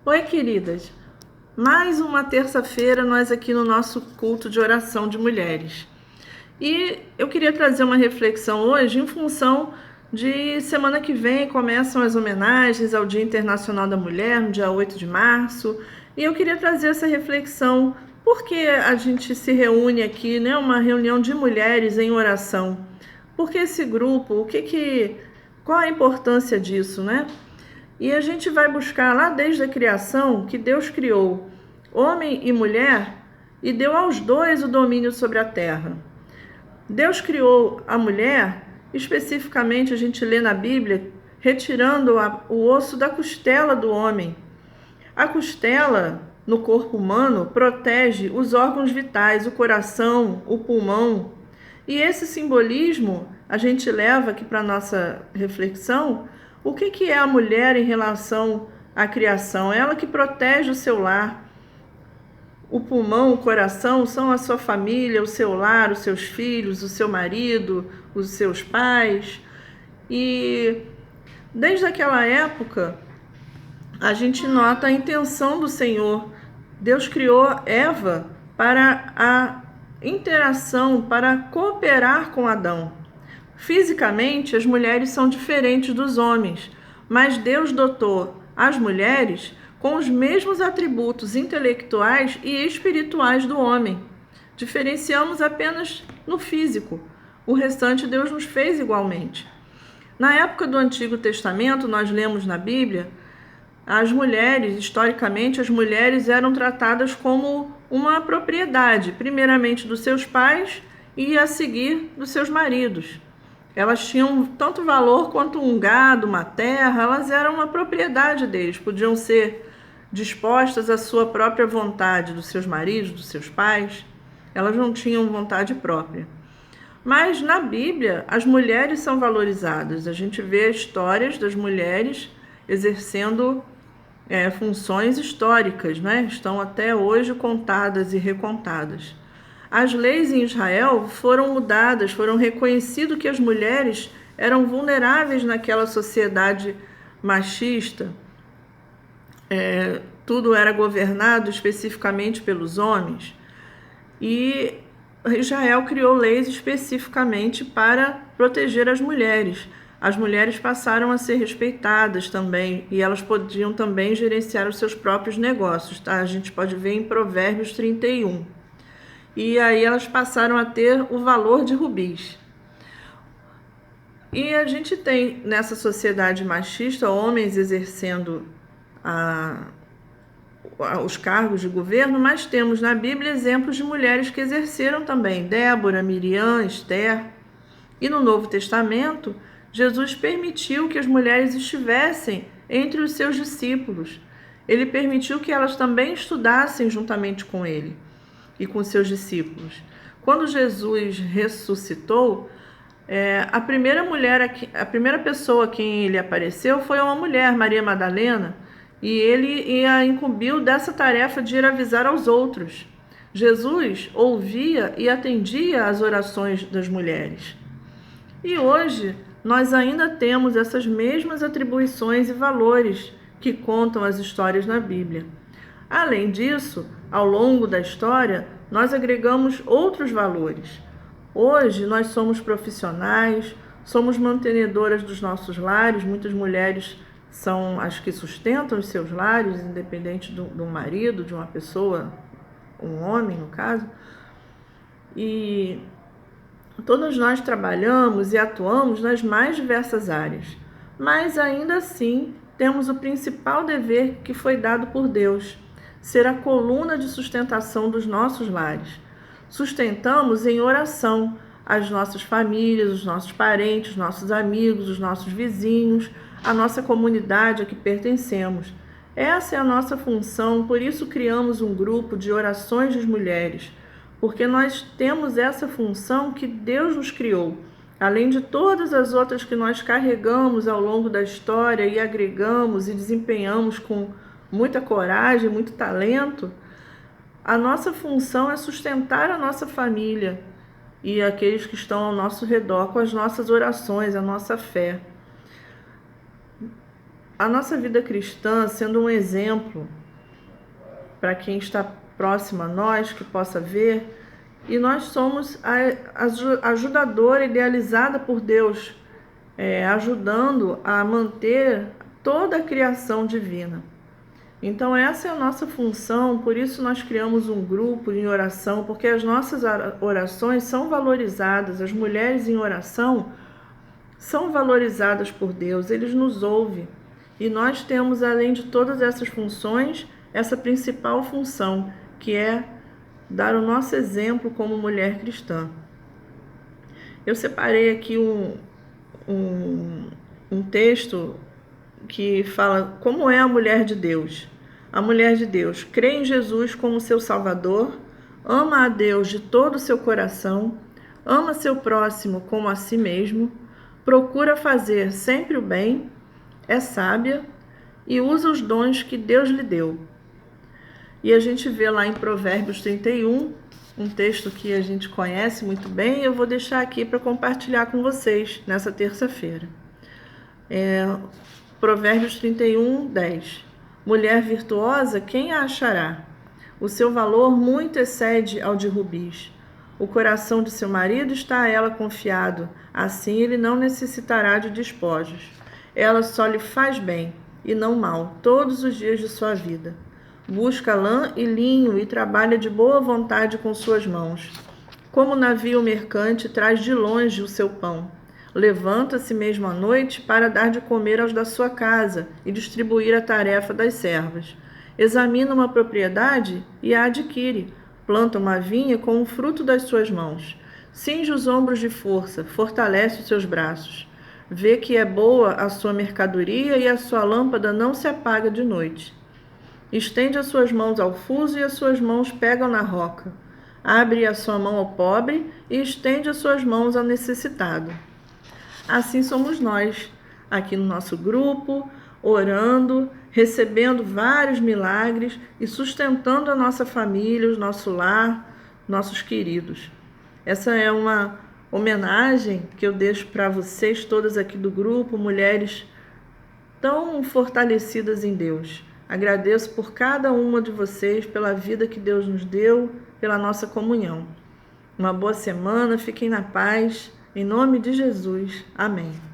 Oi, queridas. Mais uma terça-feira nós aqui no nosso culto de oração de mulheres. E eu queria trazer uma reflexão hoje em função de semana que vem começam as homenagens ao Dia Internacional da Mulher, no dia 8 de março. E eu queria trazer essa reflexão, por que a gente se reúne aqui, né, uma reunião de mulheres em oração? Por que esse grupo? Qual a importância disso, né? E a gente vai buscar lá desde a criação que Deus criou homem e mulher e deu aos dois o domínio sobre a terra. Deus criou a mulher, especificamente a gente lê na Bíblia, retirando o osso da costela do homem. A costela no corpo humano protege os órgãos vitais, o coração, o pulmão. E esse simbolismo a gente leva aqui para a nossa reflexão. O que é a mulher em relação à criação? Ela que protege o seu lar. O pulmão, o coração são a sua família, o seu lar, os seus filhos, o seu marido, os seus pais. E desde aquela época, a gente nota a intenção do Senhor. Deus criou Eva para a interação, para cooperar com Adão. Fisicamente, as mulheres são diferentes dos homens, mas Deus dotou as mulheres com os mesmos atributos intelectuais e espirituais do homem. Diferenciamos apenas no físico. O restante Deus nos fez igualmente. Na época do Antigo Testamento, nós lemos na Bíblia, historicamente, as mulheres eram tratadas como uma propriedade, primeiramente dos seus pais e a seguir dos seus maridos. Elas tinham tanto valor quanto um gado, uma terra, elas eram uma propriedade deles, podiam ser dispostas à sua própria vontade, dos seus maridos, dos seus pais. Elas não tinham vontade própria. Mas na Bíblia, as mulheres são valorizadas. A gente vê histórias das mulheres exercendo funções históricas, né? Estão até hoje contadas e recontadas. As leis em Israel foram mudadas, foram reconhecido que as mulheres eram vulneráveis naquela sociedade machista. Tudo era governado especificamente pelos homens. E Israel criou leis especificamente para proteger as mulheres. As mulheres passaram a ser respeitadas também e elas podiam também gerenciar os seus próprios negócios, tá? A gente pode ver em Provérbios 31. E aí elas passaram a ter o valor de rubis. E a gente tem nessa sociedade machista homens exercendo os cargos de governo, mas temos na Bíblia exemplos de mulheres que exerceram também, Débora, Miriam, Esther. E no Novo Testamento, Jesus permitiu que as mulheres estivessem entre os seus discípulos. Ele permitiu que elas também estudassem juntamente com ele e com seus discípulos. Quando Jesus ressuscitou, a primeira pessoa a quem ele apareceu foi uma mulher, Maria Madalena, e ele a incumbiu dessa tarefa de ir avisar aos outros. Jesus ouvia e atendia às orações das mulheres. E hoje nós ainda temos essas mesmas atribuições e valores que contam as histórias na Bíblia. Além disso, ao longo da história, nós agregamos outros valores. Hoje nós somos profissionais, somos mantenedoras dos nossos lares, muitas mulheres são as que sustentam os seus lares, independente do marido, de uma pessoa, um homem no caso. E todos nós trabalhamos e atuamos nas mais diversas áreas, mas ainda assim temos o principal dever que foi dado por Deus, ser a coluna de sustentação dos nossos lares. Sustentamos em oração as nossas famílias, os nossos parentes, os nossos amigos, os nossos vizinhos, a nossa comunidade a que pertencemos. Essa é a nossa função, por isso criamos um grupo de orações das mulheres, porque nós temos essa função que Deus nos criou. Além de todas as outras que nós carregamos ao longo da história e agregamos e desempenhamos com muita coragem, muito talento, a nossa função é sustentar a nossa família e aqueles que estão ao nosso redor com as nossas orações, a nossa fé. a nossa vida cristã sendo um exemplo para quem está próximo a nós, que possa ver, e nós somos a ajudadora idealizada por Deus, ajudando a manter toda a criação divina. Então essa é a nossa função, por isso nós criamos um grupo em oração, porque as nossas orações são valorizadas, as mulheres em oração são valorizadas por Deus, Ele nos ouve. E nós temos, além de todas essas funções, essa principal função, que é dar o nosso exemplo como mulher cristã. Eu separei aqui um texto que fala como é a mulher de Deus. A mulher de Deus crê em Jesus como seu Salvador, ama a Deus de todo o seu coração, ama seu próximo como a si mesmo, procura fazer sempre o bem, é sábia e usa os dons que Deus lhe deu. E a gente vê lá em Provérbios 31, um texto que a gente conhece muito bem, e eu vou deixar aqui para compartilhar com vocês nessa terça-feira. Provérbios 31, 10. Mulher virtuosa, quem a achará? O seu valor muito excede ao de rubis. O coração de seu marido está a ela confiado, assim ele não necessitará de despojos. Ela só lhe faz bem, e não mal, todos os dias de sua vida. Busca lã e linho e trabalha de boa vontade com suas mãos. Como navio mercante, traz de longe o seu pão. Levanta-se mesmo à noite para dar de comer aos da sua casa e distribuir a tarefa das servas. Examina uma propriedade e a adquire. Planta uma vinha com o fruto das suas mãos. Cinge os ombros de força, fortalece os seus braços. Vê que é boa a sua mercadoria e a sua lâmpada não se apaga de noite. Estende as suas mãos ao fuso e as suas mãos pegam na roca. Abre a sua mão ao pobre e estende as suas mãos ao necessitado. Assim somos nós, aqui no nosso grupo, orando, recebendo vários milagres e sustentando a nossa família, o nosso lar, nossos queridos. Essa é uma homenagem que eu deixo para vocês todas aqui do grupo, mulheres tão fortalecidas em Deus. Agradeço por cada uma de vocês, pela vida que Deus nos deu, pela nossa comunhão. Uma boa semana, fiquem na paz. Em nome de Jesus. Amém.